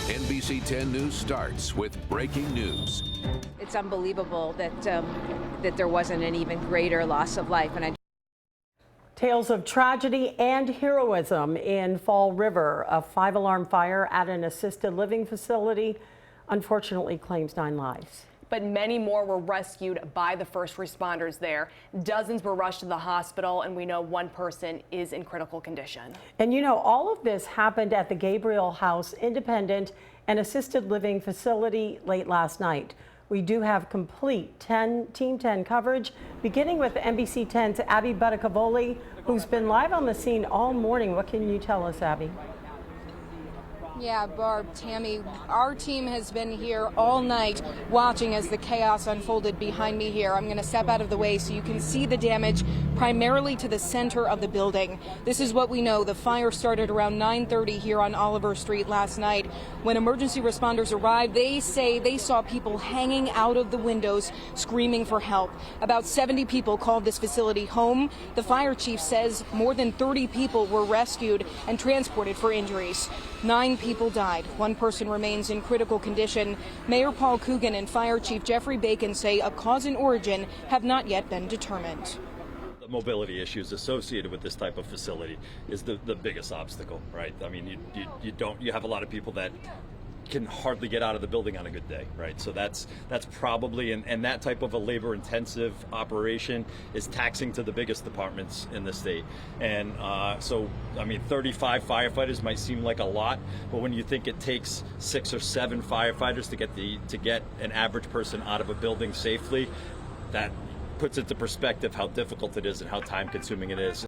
NBC 10 News starts with breaking news. It's unbelievable that there wasn't an even greater loss of life. And Tales of tragedy and heroism in Fall River. A 5-alarm fire at an assisted living facility unfortunately claims 9 lives. But many more were rescued by the first responders there. Dozens were rushed to the hospital, and we know one person is in critical condition. And you know, all of this happened at the Gabriel House Independent and Assisted Living Facility late last night. We do have complete Team 10 coverage, beginning with NBC 10's Abby Budicavoli, who's been live on the scene all morning. What can you tell us, Abby? Yeah, Barb, Tammy, our team has been here all night watching as the chaos unfolded behind me here. I'm going to step out of the way so you can see the damage primarily to the center of the building. This is what we know. The fire started around 9:30 here on Oliver Street last night. When emergency responders arrived, they say they saw people hanging out of the windows screaming for help. About 70 people called this facility home. The fire chief says more than 30 people were rescued and transported for injuries. 9 people died. 1 person remains in critical condition. Mayor Paul Coogan and Fire Chief Jeffrey Bacon say a cause and origin have not yet been determined. The mobility issues associated with this type of facility is the biggest obstacle, right? I mean, you have a lot of people that can hardly get out of the building on a good day, right? So that's probably, and that type of a labor-intensive operation is taxing to the biggest departments in the state. And so, I mean, 35 firefighters might seem like a lot, but when you think it takes 6 or 7 firefighters to get an average person out of a building safely, that puts into perspective how difficult it is and how time-consuming it is.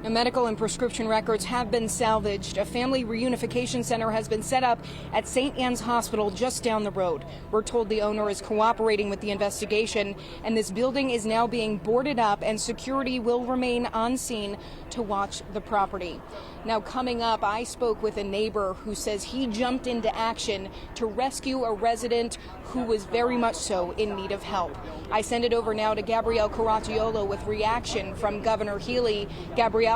Now, medical and prescription records have been salvaged. A family reunification center has been set up at St. Anne's Hospital just down the road. We're told the owner is cooperating with the investigation, and this building is now being boarded up, and security will remain on scene to watch the property. Now, coming up, I spoke with a neighbor who says he jumped into action to rescue a resident who was very much so in need of help. I send it over now to Gabrielle Caracciolo with reaction from Governor Healy. Gabrielle?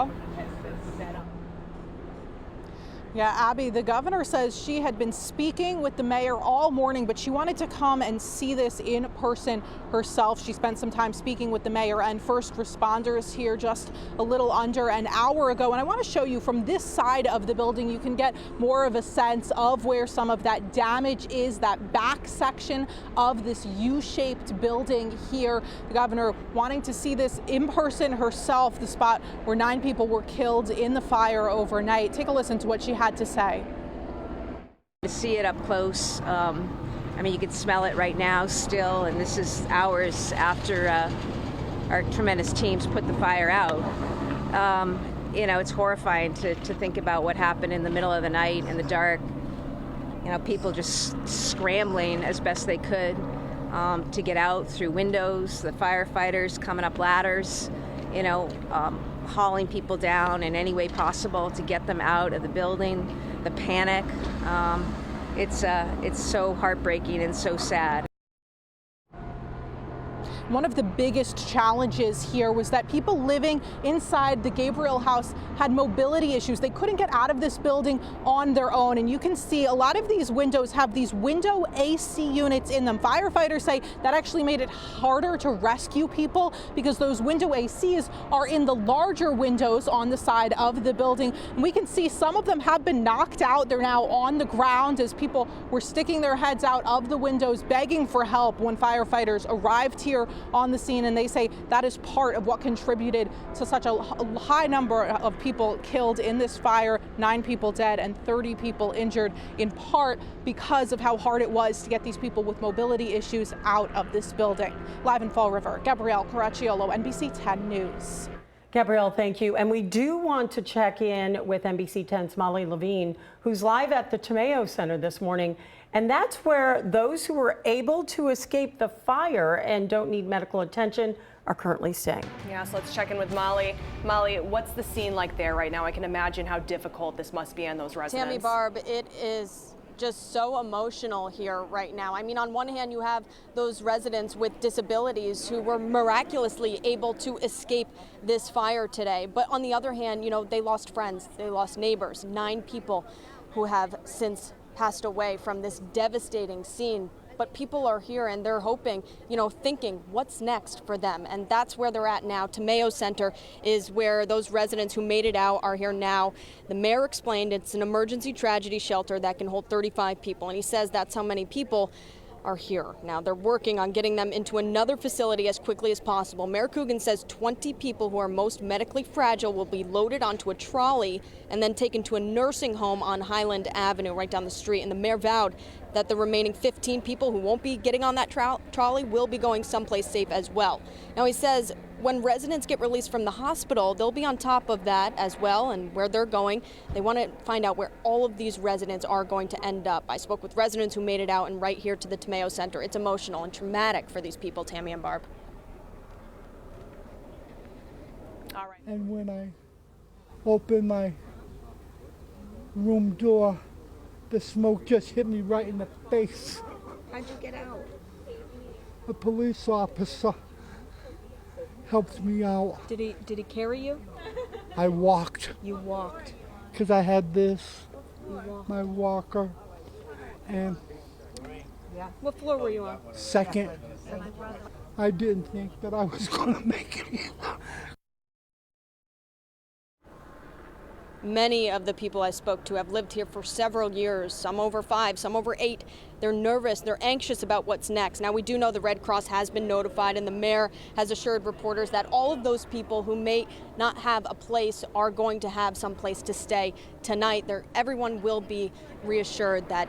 Yeah, Abby, the governor says she had been speaking with the mayor all morning, but she wanted to come and see this in person herself. She spent some time speaking with the mayor and first responders here just a little under an hour ago. And I want to show you from this side of the building, you can get more of a sense of where some of that damage is, that back section of this U-shaped building here. The governor wanting to see this in person herself, the spot where 9 people were killed in the fire overnight. Take a listen to what she had to say. to see it up close, I mean, you can smell it right now still, and this is hours after our tremendous teams put the fire out. You know, it's horrifying to think about what happened in the middle of the night in the dark. You know, people just scrambling as best they could to get out through windows, the firefighters coming up ladders, you know, hauling people down in any way possible to get them out of the building. The panic, it's so heartbreaking and so sad. One of the biggest challenges here was that people living inside the Gabriel house had mobility issues. They couldn't get out of this building on their own. And you can see a lot of these windows have these window AC units in them. Firefighters say that actually made it harder to rescue people because those window ACs are in the larger windows on the side of the building. And we can see some of them have been knocked out. They're now on the ground as people were sticking their heads out of the windows, begging for help when firefighters arrived here on the scene, and they say that is part of what contributed to such a high number of people killed in this fire, 9 people dead and 30 people injured, in part because of how hard it was to get these people with mobility issues out of this building. Live in Fall River, Gabrielle Caracciolo, NBC 10 News. Gabrielle, thank you. And we do want to check in with NBC 10's Molly Levine, who's live at the Tomeo Center this morning. And that's where those who were able to escape the fire and don't need medical attention are currently staying. Yeah, so let's check in with Molly. Molly, what's the scene like there right now? I can imagine how difficult this must be on those residents. Tammy, Barb, it is just so emotional here right now. I mean, on one hand, you have those residents with disabilities who were miraculously able to escape this fire today. But on the other hand, you know, they lost friends, they lost neighbors, 9 people. who have since passed away from this devastating scene. But people are here and they're hoping, thinking what's next for them. And that's where they're at now. Tamayo Center is where those residents who made it out are here now. The mayor explained it's an emergency tragedy shelter that can hold 35 people. And he says that's how many people are here. Now they're working on getting them into another facility as quickly as possible. Mayor Coogan says 20 people who are most medically fragile will be loaded onto a trolley and then taken to a nursing home on Highland Avenue right down the street. And the mayor vowed that the remaining 15 people who won't be getting on that trolley will be going someplace safe as well. Now he says when residents get released from the hospital, they'll be on top of that as well and where they're going. They want to find out where all of these residents are going to end up. I spoke with residents who made it out and right here to the Tamayo Center. It's emotional and traumatic for these people, Tammy and Barb. All right. And when I opened my room door, the smoke just hit me right in the face. How'd you get out? A police officer helped me out. Did he carry you? I walked. You walked. Because I had this, my walker, and What floor were you on? second. I didn't think that I was going to make it. Many of the people I spoke to have lived here for several years, some over 5, some over 8. They're nervous, they're anxious about what's next. Now, we do know the Red Cross has been notified, and the mayor has assured reporters that all of those people who may not have a place are going to have some place to stay tonight. Everyone will be reassured that,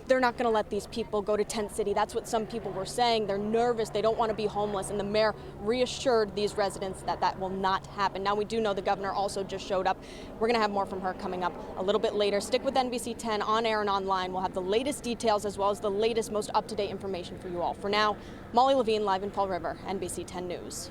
they're not going to let these people go to Tent City. That's what some people were saying. They're nervous. They don't want to be homeless. And the mayor reassured these residents that that will not happen. Now, we do know the governor also just showed up. We're going to have more from her coming up a little bit later. Stick with NBC 10 on air and online. We'll have the latest details as well as the latest, most up-to-date information for you all. For now, Molly Levine live in Fall River, NBC 10 News.